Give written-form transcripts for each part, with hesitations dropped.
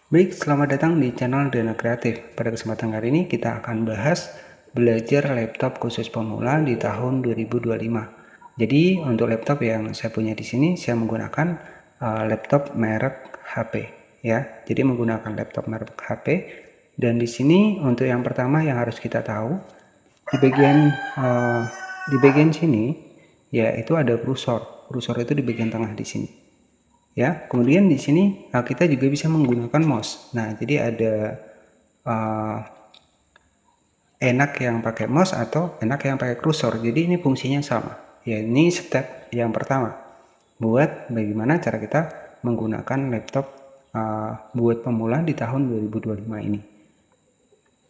Baik, selamat datang di channel Dana Kreatif. Pada kesempatan kali ini kita akan bahas belajar laptop khusus pemula di tahun 2025. Jadi untuk laptop yang saya punya di sini, saya menggunakan laptop merek HP ya. Jadi menggunakan laptop merek HP. Dan di sini untuk yang pertama yang harus kita tahu di bagian sini ya itu ada kursor. Kursor itu di bagian tengah di sini. Ya, kemudian di sini kita juga bisa menggunakan mouse. Nah, jadi ada enak yang pakai mouse atau enak yang pakai kursor. Jadi ini fungsinya sama. Ya, ini step yang pertama buat bagaimana cara kita menggunakan laptop buat pemula di tahun 2025 ini.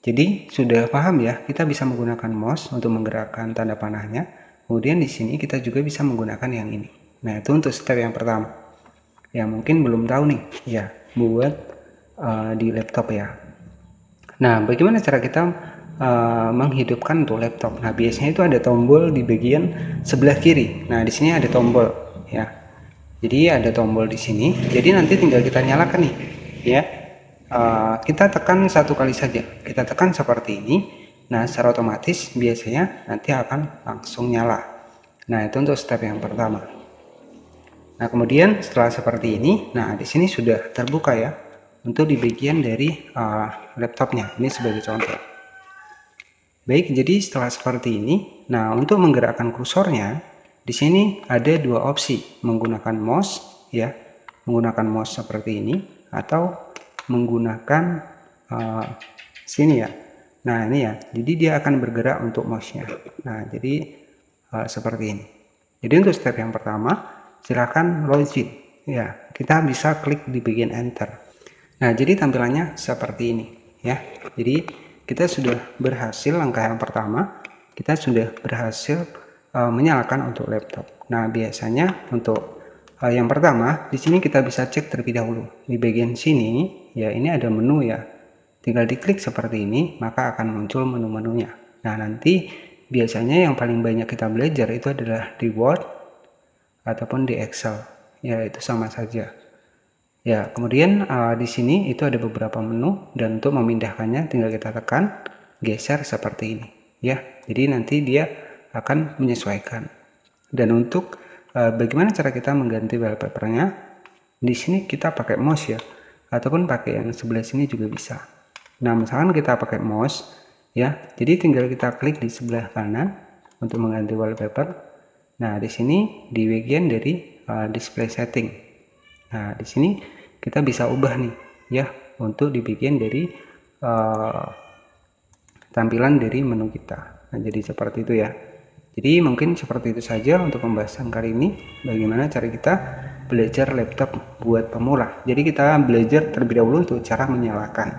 Jadi sudah paham ya, kita bisa menggunakan mouse untuk menggerakkan tanda panahnya. Kemudian di sini kita juga bisa menggunakan yang ini. Nah, itu untuk step yang pertama. Ya mungkin belum tahu nih ya buat di laptop ya. Nah, bagaimana cara kita menghidupkan untuk laptop? Nah, biasanya itu ada tombol di bagian sebelah kiri. Nah, di sini ada tombol ya. Jadi ada tombol di sini. Jadi nanti tinggal kita nyalakan nih ya. Kita tekan satu kali saja. Kita tekan seperti ini. Nah, secara otomatis biasanya nanti akan langsung nyala. Nah, itu untuk step yang pertama. Nah, kemudian setelah seperti ini, nah di sini sudah terbuka ya untuk di bagian dari laptopnya. Ini sebagai contoh. Baik, jadi setelah seperti ini, nah untuk menggerakkan kursornya, di sini ada dua opsi, menggunakan mouse ya, menggunakan mouse seperti ini atau menggunakan sini ya. Nah, ini ya. Jadi dia akan bergerak untuk mouse-nya. Nah, jadi seperti ini. Jadi untuk step yang pertama, silakan login ya, kita bisa klik di bagian enter. Nah, jadi tampilannya seperti ini ya. Jadi kita sudah berhasil langkah yang pertama, kita sudah berhasil menyalakan untuk laptop. Nah, biasanya untuk yang pertama di sini kita bisa cek terlebih dahulu di bagian sini ya, ini ada menu ya, tinggal diklik seperti ini maka akan muncul menu-menunya. Nah, nanti biasanya yang paling banyak kita belajar itu adalah di Word ataupun di Excel ya, itu sama saja ya. Kemudian di sini itu ada beberapa menu dan untuk memindahkannya tinggal kita tekan geser seperti ini ya. Jadi nanti dia akan menyesuaikan. Dan untuk bagaimana cara kita mengganti wallpapernya, di sini kita pakai mouse ya, ataupun pakai yang sebelah sini juga bisa. Nah, misalkan kita pakai mouse ya, jadi tinggal kita klik di sebelah kanan untuk mengganti wallpaper. Nah, di sini di bagian dari display setting. Nah, di sini kita bisa ubah nih ya untuk di bagian dari tampilan dari menu kita. Nah, jadi seperti itu ya. Jadi mungkin seperti itu saja untuk pembahasan kali ini, bagaimana cara kita belajar laptop buat pemula. Jadi kita belajar terlebih dahulu untuk cara menyalakan.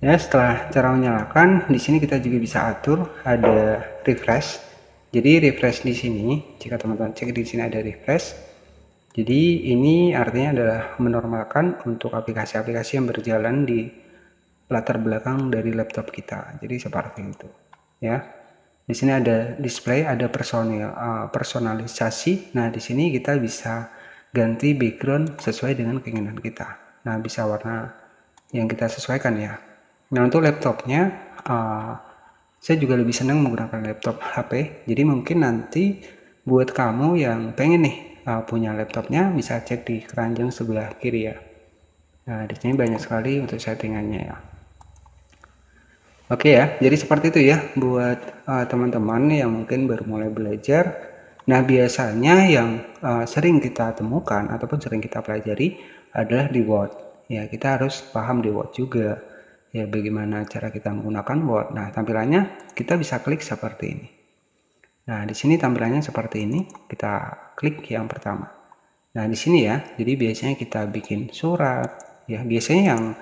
Ya, setelah cara menyalakan, di sini kita juga bisa atur ada refresh. Jadi refresh di sini, jika teman-teman cek di sini ada refresh. Jadi ini artinya adalah menormalkan untuk aplikasi-aplikasi yang berjalan di latar belakang dari laptop kita. Jadi seperti itu, ya. Di sini ada display, ada personalisasi. Nah, di sini kita bisa ganti background sesuai dengan keinginan kita. Nah, bisa warna yang kita sesuaikan ya. Nah, untuk laptopnya saya juga lebih senang menggunakan laptop HP. Jadi mungkin nanti buat kamu yang pengen nih punya laptopnya, bisa cek di keranjang sebelah kiri ya. Nah, di sini banyak sekali untuk settingannya ya. Oke ya, jadi seperti itu ya buat teman-teman yang mungkin baru mulai belajar. Nah, biasanya yang sering kita temukan ataupun sering kita pelajari adalah di Word. Ya, kita harus paham di Word juga. Ya, bagaimana cara kita menggunakan Word. Nah, tampilannya kita bisa klik seperti ini. Nah, di sini tampilannya seperti ini. Kita klik yang pertama. Nah, di sini ya, jadi biasanya kita bikin surat. Ya, biasanya yang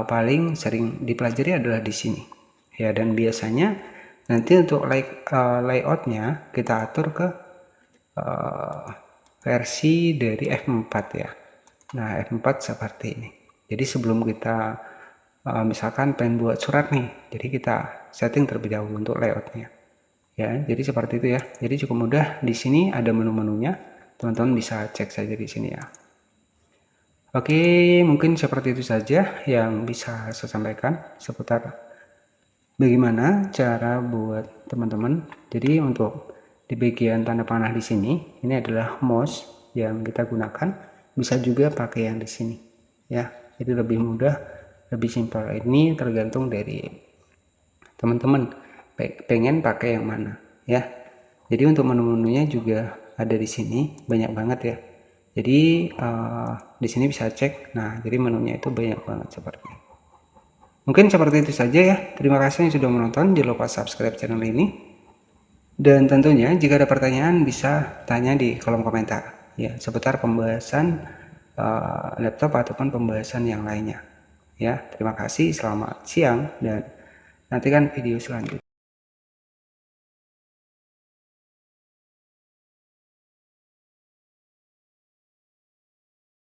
paling sering dipelajari adalah di sini. Ya, dan biasanya nanti untuk layoutnya kita atur ke versi dari F4 ya. Nah, F4 seperti ini. Jadi sebelum kita misalkan pengen buat surat nih, jadi kita setting terlebih dahulu untuk layoutnya. Ya, jadi seperti itu ya. Jadi cukup mudah. Di sini ada menu-menunya. Teman-teman bisa cek saja di sini ya. Oke, mungkin seperti itu saja yang bisa saya sampaikan seputar bagaimana cara buat teman-teman. Jadi untuk di bagian tanda panah di sini, ini adalah mouse yang kita gunakan. Bisa juga pakai yang di sini, ya. Jadi lebih mudah, lebih simpel. Ini tergantung dari teman-teman pengen pakai yang mana, ya. Jadi untuk menu-menunya juga ada di sini, banyak banget ya. Jadi di sini bisa cek. Nah, jadi menunya itu banyak banget seperti ini. Mungkin seperti itu saja ya. Terima kasih yang sudah menonton. Jangan lupa subscribe channel ini. Dan tentunya jika ada pertanyaan bisa tanya di kolom komentar ya seputar pembahasan laptop ataupun pembahasan yang lainnya. Ya, terima kasih. Selamat siang dan nantikan video selanjutnya.